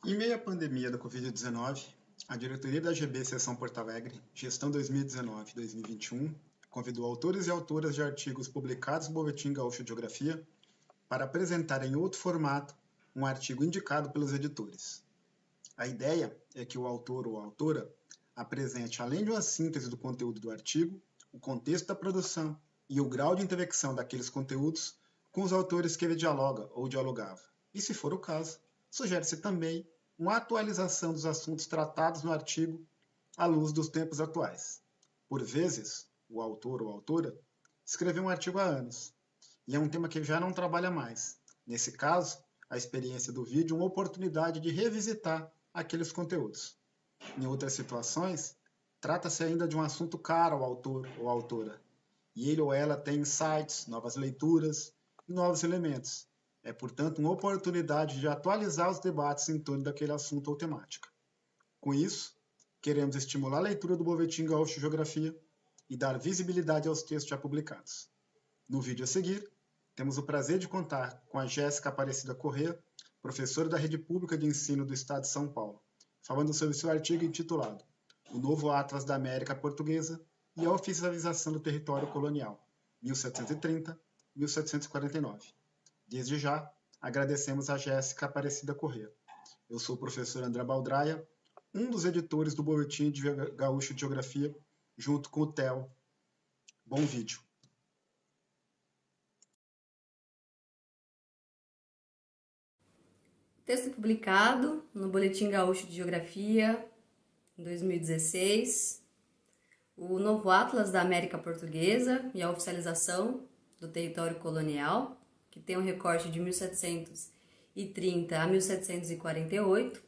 Em meio à pandemia da Covid-19, a diretoria da GB Seção Porto Alegre, gestão 2019-2021, convidou autores e autoras de artigos publicados no Boletim Gaúcho de Geografia para apresentar em outro formato um artigo indicado pelos editores. A ideia é que o autor ou a autora apresente, além de uma síntese do conteúdo do artigo, o contexto da produção e o grau de intersecção daqueles conteúdos com os autores que ele dialoga ou dialogava. E, se for o caso, sugere-se também uma atualização dos assuntos tratados no artigo à luz dos tempos atuais. Por vezes, o autor ou autora escreveu um artigo há anos, e é um tema que já não trabalha mais. Nesse caso, a experiência do vídeo é uma oportunidade de revisitar aqueles conteúdos. Em outras situações, trata-se ainda de um assunto caro ao autor ou autora, e ele ou ela tem insights, novas leituras e novos elementos. É, portanto, uma oportunidade de atualizar os debates em torno daquele assunto ou temática. Com isso, queremos estimular a leitura do Boletim Gaúcho de Geografia e dar visibilidade aos textos já publicados. No vídeo a seguir, temos o prazer de contar com a Jéssica Aparecida Corrêa, professora da Rede Pública de Ensino do Estado de São Paulo, falando sobre seu artigo intitulado O Novo Atlas da América Portuguesa e a Oficialização do Território Colonial, 1730-1749. Desde já, agradecemos a Jéssica Aparecida Corrêa. Eu sou o professor André Baldraia, um dos editores do Boletim de Gaúcho de Geografia, junto com o Theo. Bom vídeo. Texto publicado no Boletim Gaúcho de Geografia, em 2016, o Novo Atlas da América Portuguesa e a Oficialização do Território Colonial, que tem um recorte de 1730 a 1748,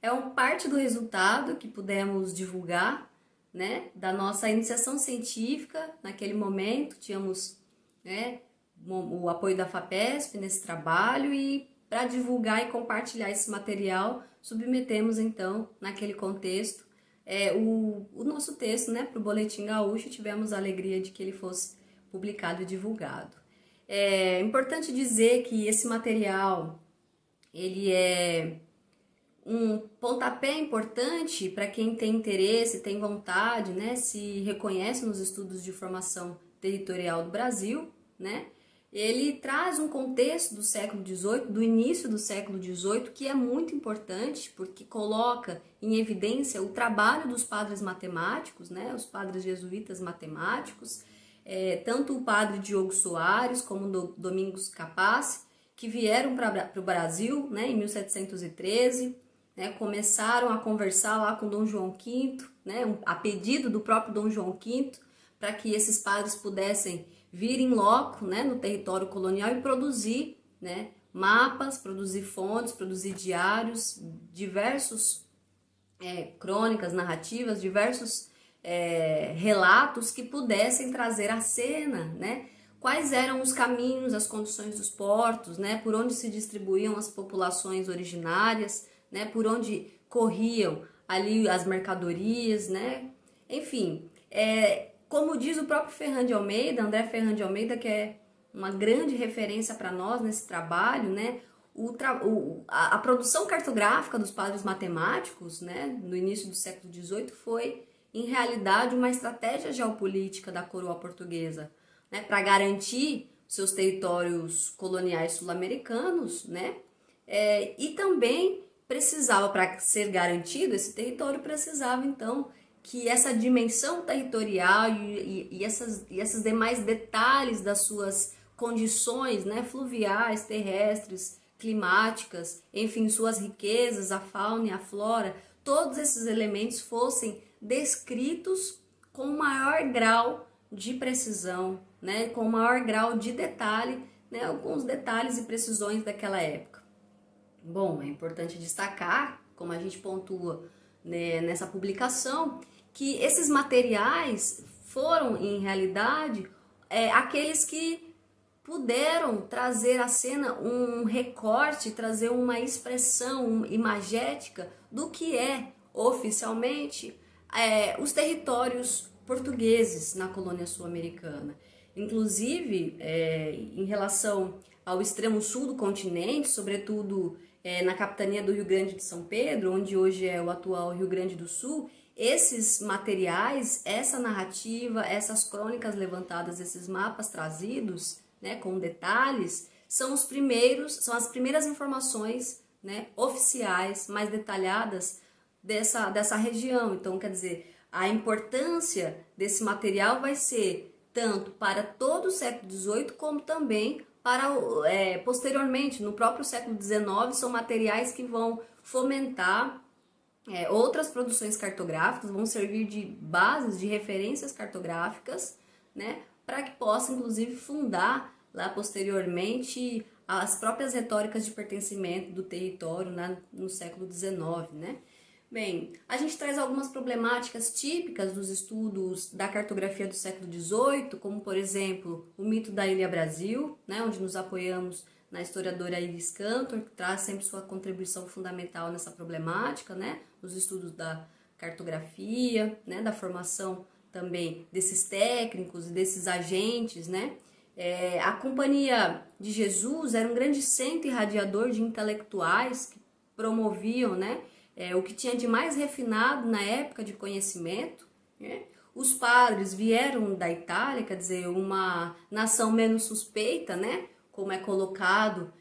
é parte do resultado que pudemos divulgar, né, da nossa iniciação científica. Naquele momento, tínhamos, né, o apoio da FAPESP nesse trabalho, e para divulgar e compartilhar esse material, submetemos então, naquele contexto, o nosso texto, né, para o Boletim Gaúcho. Tivemos a alegria de que ele fosse publicado e divulgado. É importante dizer que esse material ele é um pontapé importante para quem tem interesse, tem vontade, né, se reconhece nos estudos de formação territorial do Brasil, né? Ele traz um contexto do século XVIII, do início do século XVIII, que é muito importante, porque coloca em evidência o trabalho dos padres matemáticos, né, os padres jesuítas matemáticos, tanto o padre Diogo Soares como o Domingos Capaz, que vieram para o Brasil, né, em 1713, né, começaram a conversar lá com Dom João V, né, a pedido do próprio Dom João V, para que esses padres pudessem vir em loco, né, no território colonial e produzir, né, mapas, produzir fontes, produzir diários, diversos crônicas, narrativas, diversos relatos que pudessem trazer à cena, né, quais eram os caminhos, as condições dos portos, né, por onde se distribuíam as populações originárias, né, por onde corriam ali as mercadorias, né, enfim, como diz o próprio Ferran de Almeida, André Ferran de Almeida, que é uma grande referência para nós nesse trabalho, né, a produção cartográfica dos padres matemáticos, né, no início do século XVIII, foi, em realidade, uma estratégia geopolítica da coroa portuguesa, né, para garantir seus territórios coloniais sul-americanos, né, e também precisava, para ser garantido esse território, precisava então que essa dimensão territorial e esses demais detalhes das suas condições, né, fluviais, terrestres, climáticas, enfim, suas riquezas, a fauna e a flora, todos esses elementos fossem descritos com maior grau de precisão, né, com maior grau de detalhe, né, alguns detalhes e precisões daquela época. Bom, é importante destacar, como a gente pontua, né, nessa publicação, que esses materiais foram, em realidade, aqueles que puderam trazer à cena um recorte, trazer uma expressão imagética do que é, oficialmente, os territórios portugueses na colônia sul-americana. Inclusive, em relação ao extremo sul do continente, sobretudo na capitania do Rio Grande de São Pedro, onde hoje é o atual Rio Grande do Sul, esses materiais, essa narrativa, essas crônicas levantadas, esses mapas trazidos, né, com detalhes, são as primeiras informações, né, oficiais, mais detalhadas dessa região. Então, quer dizer, a importância desse material vai ser tanto para todo o século XVIII, como também para posteriormente, no próprio século XIX, são materiais que vão fomentar outras produções cartográficas, vão servir de bases, de referências cartográficas, né, para que possa, inclusive, fundar lá posteriormente as próprias retóricas de pertencimento do território, né, no século XIX, né. Bem, a gente traz algumas problemáticas típicas dos estudos da cartografia do século XVIII, como, por exemplo, o mito da Ilha Brasil, né, onde nos apoiamos na historiadora Iris Cantor, que traz sempre sua contribuição fundamental nessa problemática, né, nos estudos da cartografia, né, da formação também desses técnicos e desses agentes, né. A Companhia de Jesus era um grande centro irradiador de intelectuais que promoviam, né, o que tinha de mais refinado na época de conhecimento, né? Os padres vieram da Itália, quer dizer, uma nação menos suspeita, né? Como é colocado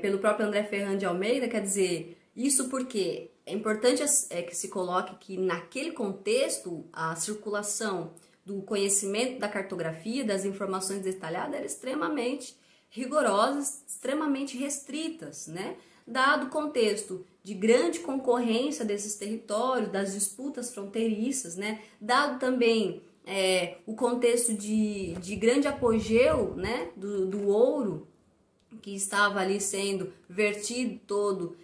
pelo próprio André Ferrand de Almeida, quer dizer, isso porque é importante que se coloque que naquele contexto a circulação do conhecimento da cartografia, das informações detalhadas, era extremamente rigorosas, extremamente restritas, né? Dado o contexto de grande concorrência desses territórios, das disputas fronteiriças, né? Dado também o contexto de grande apogeu, né? do ouro, que estava ali sendo vertido todo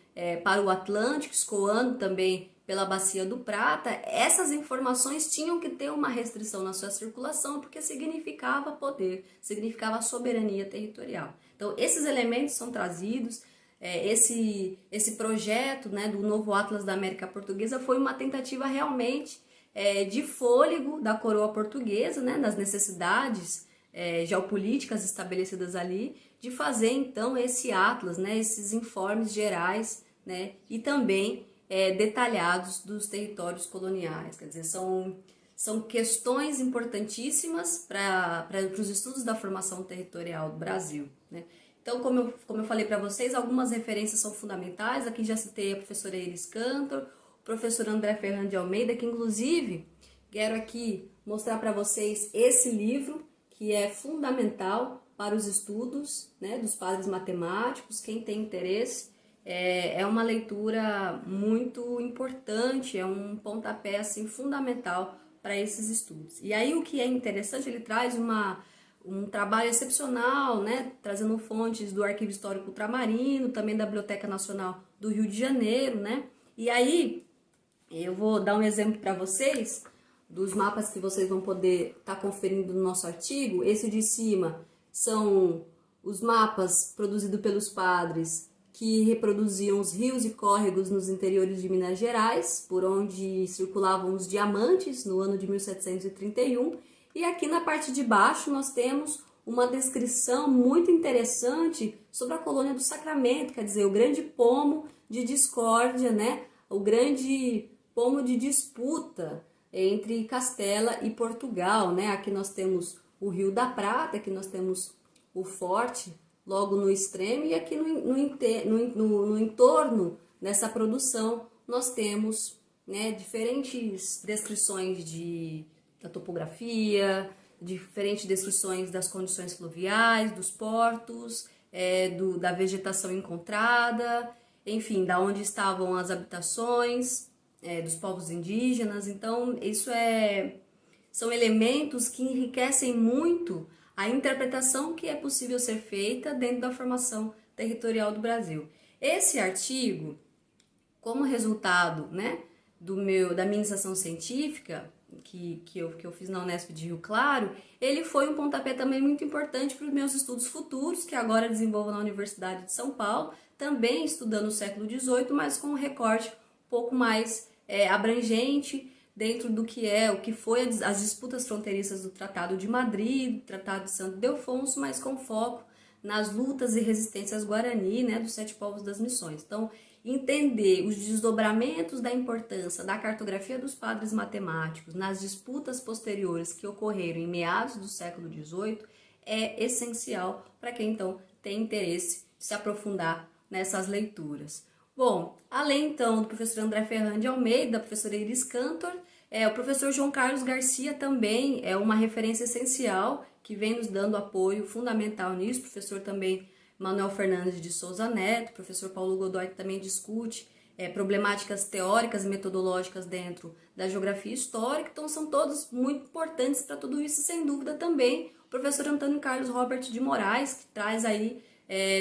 para o Atlântico, escoando também pela Bacia do Prata, essas informações tinham que ter uma restrição na sua circulação, porque significava poder, significava soberania territorial. Então, esses elementos são trazidos. Esse projeto, né, do novo Atlas da América Portuguesa foi uma tentativa realmente de fôlego da coroa portuguesa, né, das necessidades geopolíticas estabelecidas ali, de fazer então esse atlas, né, esses informes gerais, né, e também detalhados dos territórios coloniais. Quer dizer, são questões importantíssimas para os estudos da formação territorial do Brasil, né. Então, como eu falei para vocês, algumas referências são fundamentais. Aqui já citei a professora Iris Cantor, o professor André Ferrand de Almeida, que inclusive quero aqui mostrar para vocês esse livro, que é fundamental para os estudos, né, dos padres matemáticos. Quem tem interesse, é uma leitura muito importante, é um pontapé assim, fundamental para esses estudos. E aí o que é interessante, ele traz um trabalho excepcional, né, trazendo fontes do Arquivo Histórico Ultramarino, também da Biblioteca Nacional do Rio de Janeiro, né? E aí eu vou dar um exemplo para vocês dos mapas que vocês vão poder estar conferindo no nosso artigo. Esse de cima são os mapas produzidos pelos padres que reproduziam os rios e córregos nos interiores de Minas Gerais, por onde circulavam os diamantes no ano de 1731. E aqui na parte de baixo nós temos uma descrição muito interessante sobre a colônia do Sacramento, quer dizer, o grande pomo de discórdia, né? O grande pomo de disputa entre Castela e Portugal, né? Aqui nós temos o Rio da Prata, aqui nós temos o forte logo no extremo, e aqui no entorno dessa produção nós temos, né, diferentes descrições da topografia, diferentes descrições das condições fluviais, dos portos, da vegetação encontrada, enfim, da onde estavam as habitações dos povos indígenas. Então, são elementos que enriquecem muito a interpretação que é possível ser feita dentro da formação territorial do Brasil. Esse artigo, como resultado, né, da minha iniciação científica, que eu fiz na Unesp de Rio Claro, ele foi um pontapé também muito importante para os meus estudos futuros, que agora desenvolvo na Universidade de São Paulo, também estudando o século XVIII, mas com um recorte um pouco mais abrangente, dentro do que é, o que foi as disputas fronteiriças do Tratado de Madrid, do Tratado de Santo Ildefonso, mas com foco nas lutas e resistências Guarani, né, dos 7 povos das missões. Então, entender os desdobramentos da importância da cartografia dos padres matemáticos nas disputas posteriores que ocorreram em meados do século XVIII é essencial para quem, então, tem interesse de se aprofundar nessas leituras. Bom, além, então, do professor André Ferran de Almeida, da professora Iris Cantor, o professor João Carlos Garcia também é uma referência essencial que vem nos dando apoio fundamental nisso, professor também Manuel Fernandes de Souza Neto, professor Paulo Godoy, que também discute problemáticas teóricas e metodológicas dentro da geografia histórica, então são todos muito importantes para tudo isso, e sem dúvida também o professor Antônio Carlos Robert de Moraes, que traz aí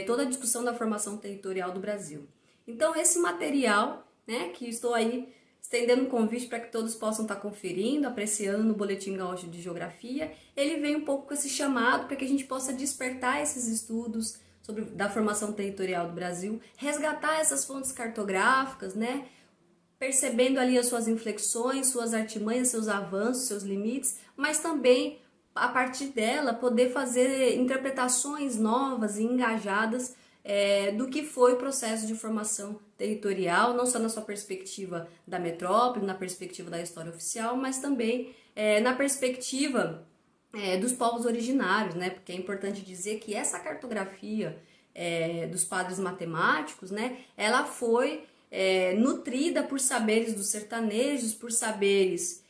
toda a discussão da formação territorial do Brasil. Então esse material, né, que estou aí estendendo um convite para que todos possam estar conferindo, apreciando no Boletim Gaúcho de Geografia, ele vem um pouco com esse chamado para que a gente possa despertar esses estudos da formação territorial do Brasil, resgatar essas fontes cartográficas, né? Percebendo ali as suas inflexões, suas artimanhas, seus avanços, seus limites, mas também, a partir dela, poder fazer interpretações novas e engajadas do que foi o processo de formação territorial, não só na sua perspectiva da metrópole, na perspectiva da história oficial, mas também na perspectiva dos povos originários, né? Porque é importante dizer que essa cartografia dos padres matemáticos, né? Ela foi nutrida por saberes dos sertanejos, por saberes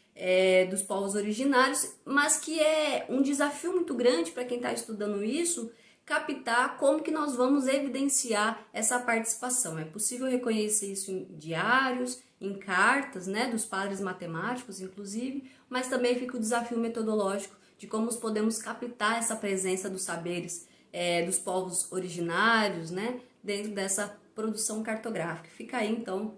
dos povos originários, mas que é um desafio muito grande para quem está estudando isso, captar como que nós vamos evidenciar essa participação. É possível reconhecer isso em diários, em cartas, né? Dos padres matemáticos, inclusive, mas também fica o desafio metodológico de como podemos captar essa presença dos saberes dos povos originários, né, dentro dessa produção cartográfica. Fica aí, então,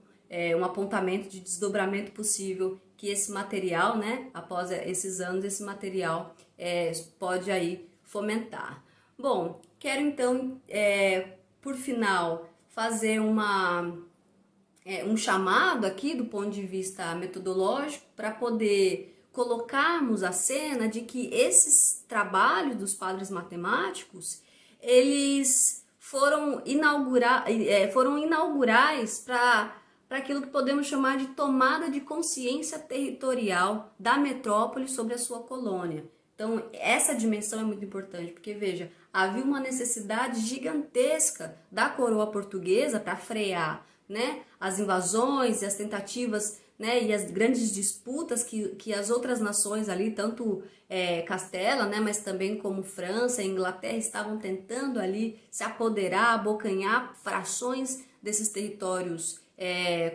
um apontamento de desdobramento possível que esse material, né, após esses anos, esse material pode aí fomentar. Bom, quero então, por final, fazer um chamado aqui do ponto de vista metodológico para poder colocarmos a cena de que esses trabalhos dos padres matemáticos, eles foram inaugurais para aquilo que podemos chamar de tomada de consciência territorial da metrópole sobre a sua colônia. Então, essa dimensão é muito importante, porque, veja, havia uma necessidade gigantesca da coroa portuguesa para frear, né, as invasões e as tentativas, né, e as grandes disputas que as outras nações ali, tanto Castela, né, mas também como França e Inglaterra, estavam tentando ali se apoderar, abocanhar frações desses territórios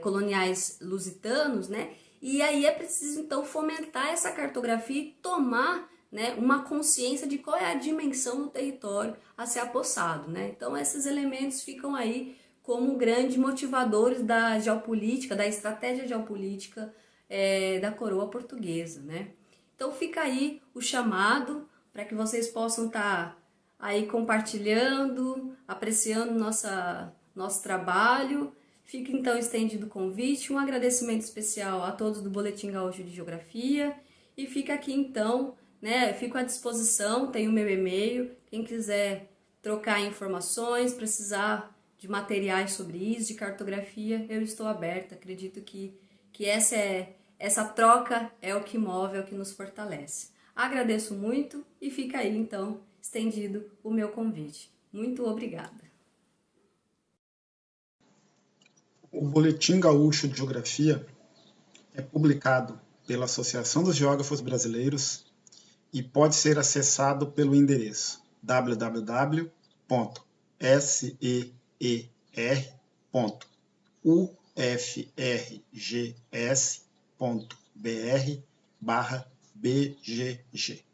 coloniais lusitanos, né, e aí é preciso então fomentar essa cartografia e tomar, né, uma consciência de qual é a dimensão do território a ser apossado, né. Então esses elementos ficam aí como grandes motivadores da geopolítica, da estratégia geopolítica da coroa portuguesa, né? Então fica aí o chamado para que vocês possam estar aí compartilhando, apreciando nosso trabalho. Fica então estendido o convite, um agradecimento especial a todos do Boletim Gaúcho de Geografia, e fica aqui então, né? Fico à disposição, tem o meu e-mail, quem quiser trocar informações, precisar de materiais sobre isso, de cartografia, eu estou aberta. Acredito que essa troca é o que move, é o que nos fortalece. Agradeço muito e fica aí, então, estendido o meu convite. Muito obrigada. O Boletim Gaúcho de Geografia é publicado pela Associação dos Geógrafos Brasileiros e pode ser acessado pelo endereço www.ser.ufrgs.br/bgg.